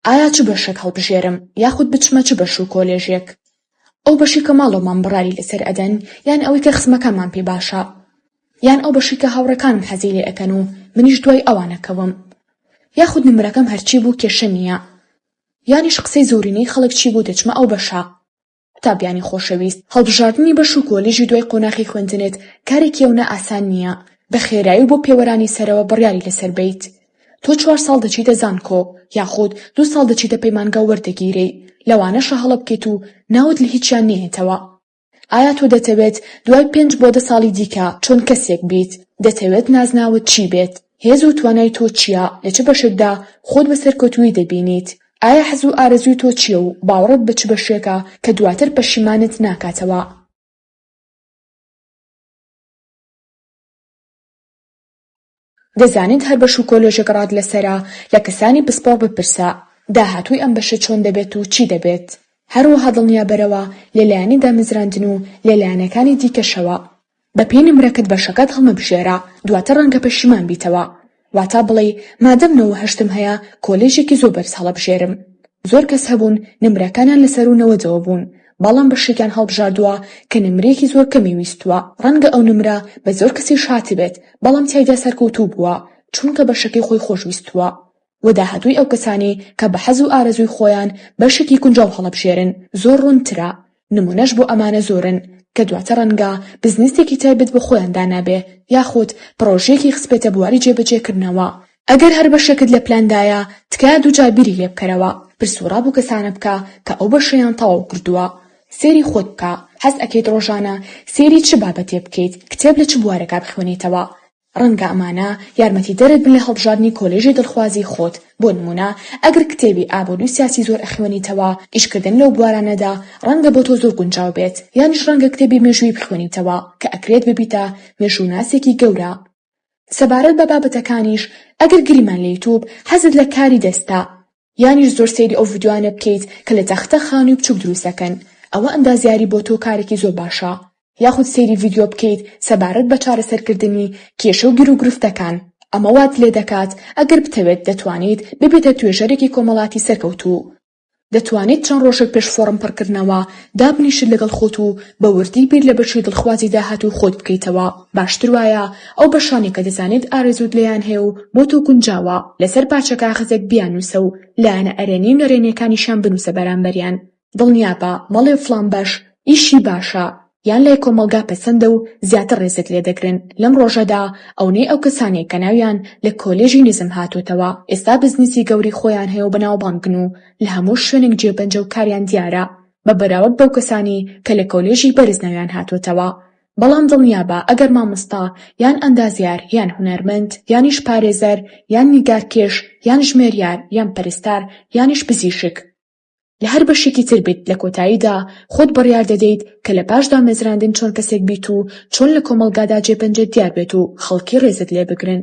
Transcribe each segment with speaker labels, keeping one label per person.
Speaker 1: ئایا چ بەشێک هەڵبژێرم یاخود بچمە چ بەش و کۆلێژێک؟ ئەو بەشی کە ماڵەوەمان بڕاری لەسەر ئەدەن یان ئەوەی کە خزمەکانمان پێ باشە، یان ئەو بەشی کە هاوڕێکانم حەزی لێ ئەکەن و منیش دوای ئەوانەکەوم، یاخود نمرەکەم هەرچی بوو کێشە نییە، یانیش قسەی زۆرینەی خەڵک چی بوو دەچمە ئەو بەشە. قوتابیانی خۆشەویست، هەڵبژاردننی بەش و کۆلێژی دوای قۆناغی خوێندنت کارێکی ئەوەنە ئاسان نییە. بە خێرایی و بۆ پێوەرانی سەرەوە بڕیاری لەسەر بیت. تۆ 4 ساڵ دەچیتە زانکۆ یاخود 2 ساڵ دەچیتە پەیمانگە و وەردەگیرەی، لەوانەشە هەڵە بکەیت و ناوت لە هیچیان نێتەوە. ئایا تۆ دەتەوێت دوای 5 بۆ 10 ساڵی دیکە چۆن کەسێک بیت؟ دەتەوێت نازناوت چی بێت؟ هێز و توانای تۆ چییە؟ لە چ بەشێکدا خۆت بەسەر کەوتووی دەبینیت؟ ئایا حەز و ئارەزووی تۆ چییە و باوەڕت بە چ بەشێکە کە دواتر پەشیمانت ناکاتەوە؟ دەزانیت هەر بەش و کۆلێژێک ڕات لەسەرە لە کەسانی پسپۆڕ بپرسە داهاتووی ئەم بەشە چۆن دەبێت و چی دەبێت. هەروەها دڵنیابەرەوە لەلایەنی دامەزراندن و لەلایەنەکانی دیکەشەوە. بە پێی نمرەکەت بەشەکەت هەڵمەبژێرە، دواتر ڕەنگە پەشیمان بیتەوە. واتە بڵێ مادەم 9/8 هەیە کۆلێژێکی زۆر بەرز هەڵەبژێرم. زۆر کەس هەبوون نمرەکانیان لەسەر و نەوەجەوە بوون، بەڵام بەشێکیان هەڵبژاردووە کە نمرەیەکی زۆر کەمی ویستووە. ڕەنگە ئەو نمرە بە زۆر کەسیش هاتبێت، بەڵام تیایدا سەرکەوتوو بووە چونکە بەشەکەی خۆی خۆشویستووە. و داهاتووی ئەو کەسانی کە بە حەز و ئارەزووی خۆیان بەشێکی گونجاو هەڵەبژێرن زۆر ڕوونترە. نمونەش بۆ ئەمانە زۆرن کە دواتر ڕەنگە بزنسێکی تایبەت بە خۆیان دانابێ یاخود پرۆژەیەکی خسبێتە بواری جێبەجێکردنەوە. ئەگەر هەر بەشێکت لە پلاندایە تکایە دووجار بیری لێ بکەرەوە، پرسوڕا بوو کەسانە بکە کە ئەو بەشەیان تەواو کردووە. سێری خۆت بکە، حەز ئەکەیت ڕۆژانە سێری چ بابەتێ بکەیت، کتێب لە چ بوارەکە بخوێنیتەوە. ڕەنگە ئەمانە یارمەتی دەرت بن لە هەڵبژاردننی کۆلێژی دڵخوازی خۆت. بۆ نمونە ئەگەر کتێبی ئابووری سیاسی زۆر ئەخوێنیتەوە، ئیشکردن لەو بوارانەدا ڕەنگە بۆ تۆ زۆر گونجاو بێت، یانیش ڕەنگە کتێبی مێژووی بخوێنیتەوە کە ئەکرێت ببیتە مێژووناسێکی گەورە. سەبارەت بە بابەتەکانیش ئەگەر گریمان لە یوتیوب حەزت لە کاری دەستە، یانیش زۆر سەیری ئەو ڤیدیۆوانە بکەیت کە لە تەختە خانی و بچووک دروستەکەن، ئەوە ئەندازیاری بۆ تۆ کارێکی زۆر باشە. یاخود سەیری ڤیدیۆ بکەیت سەبارەت بە چارەسەرکردنی کێشە و گیر و گرفتەکان. ئەمە وات لێ دەکات ئەگەر بتەوێت دەتوانیت ببیتە توێژەرێکی کۆمەڵاتی سەرکەوتوو. دەتوانیت چەند ڕۆژێک پێش فۆڕم پڕکردنەوە دابنیشت لەگەڵ خۆت و بە وردی بیر لە بەشی دڵخوازی داهاتوو خۆت بکەیتەوە. باشتر وایە ئەو بەشانی کە دەزانیت ئارەزووت لێیان هەیە و بۆ تۆ گونجاوە لەسەر پارچە کاغەزێک بیانووسە و لایەنە ئەرێنی و نەرێنیەکانیشیان بنووسە بەرامبەریان. دڵنیابە مەڵێ فڵان بەش ئیشی باشە یان لای کۆمەلگا پەسەندە و زیاتر ڕێزت لێ دەگرن. لەم ڕۆژەدا ئەونەی ئەو کەسانێک کە ناویان لە کۆلێژی نزم هاتوتەوە ئێستا بزنسی گەوری خۆیان هەیە و بەناوبانگن و لە هەموو شوێنێک جێبەنجە و کاریان دیارە بە بەراورد بەو کەسانی کە لە کۆلێژی بەرز ناویان هاتوتەوە. بەڵام دڵنیابە ئەگەر مامۆستا یان ئەندازیار یان هونەرمەند یانیش پارێزەر یان نیگارکێش یان ژمێریار یان پەرستار یانیش پزیشک لە هەر بەشێکی تر بیت، لە کۆتاییدا خۆت بڕیار دەدەیت کە لە پاش دامەزراندن چۆن کەسێک بیت و چۆن لە کۆمەڵگادا جێبەنجێت دیار بێت و خەڵکی ڕێزت لێ بگرن.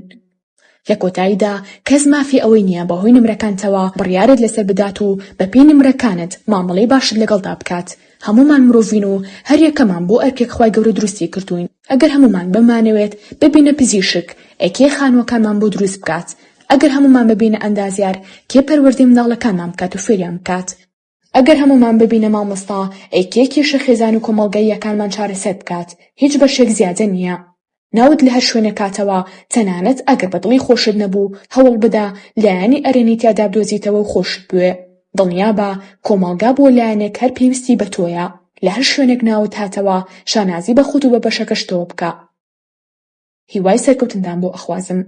Speaker 1: لە کۆتاییدا کەس مافی ئەوەی نییە بەهۆی نمرەکانتەوە بڕیارت لەسەر بدات و بە پێی نمرەکانت مامەڵەی باشت لەگەڵدا بکات. هەمومان مرۆڤین و هەر یەکەمان بۆ ئەرکێک خوای گەورە دروستی کردوین. ئەگەر هەمومان بمانەوێت ببینە پزیشک، ئەکێ خانووەکانمان بۆ دروست بکات. ئەگەر هەمومان ببینە ئەندازیار، کێ پەروەردەی منداڵەکانمان بکات و فێریان بکات. ئەگەر هەمومان ببینە مامۆستا، ئەیکێ کێشە خێزان و کۆمەڵگەییەکانمان چارەسەر بکات. هیچ بەشێک زیادە نییە. ناوت لە هەر شوێنە کاتەوە، تەنانەت ئەگەر بەدڵی خۆشت نەبوو هەوڵ بدە لایەنی ئەرێنی تیادا بدۆزیتەوە و خۆشت بوێ. دڵنیابە کۆمەڵگا بۆ لایەنێک هەر پێویستی بە تۆیە. لە هەر شوێنێک ناوت هاتەوە شانازی بە خۆت و بە بەشەکەش تۆ بکە. هیوای سەرکەوتنتان بۆ ئەخوازم.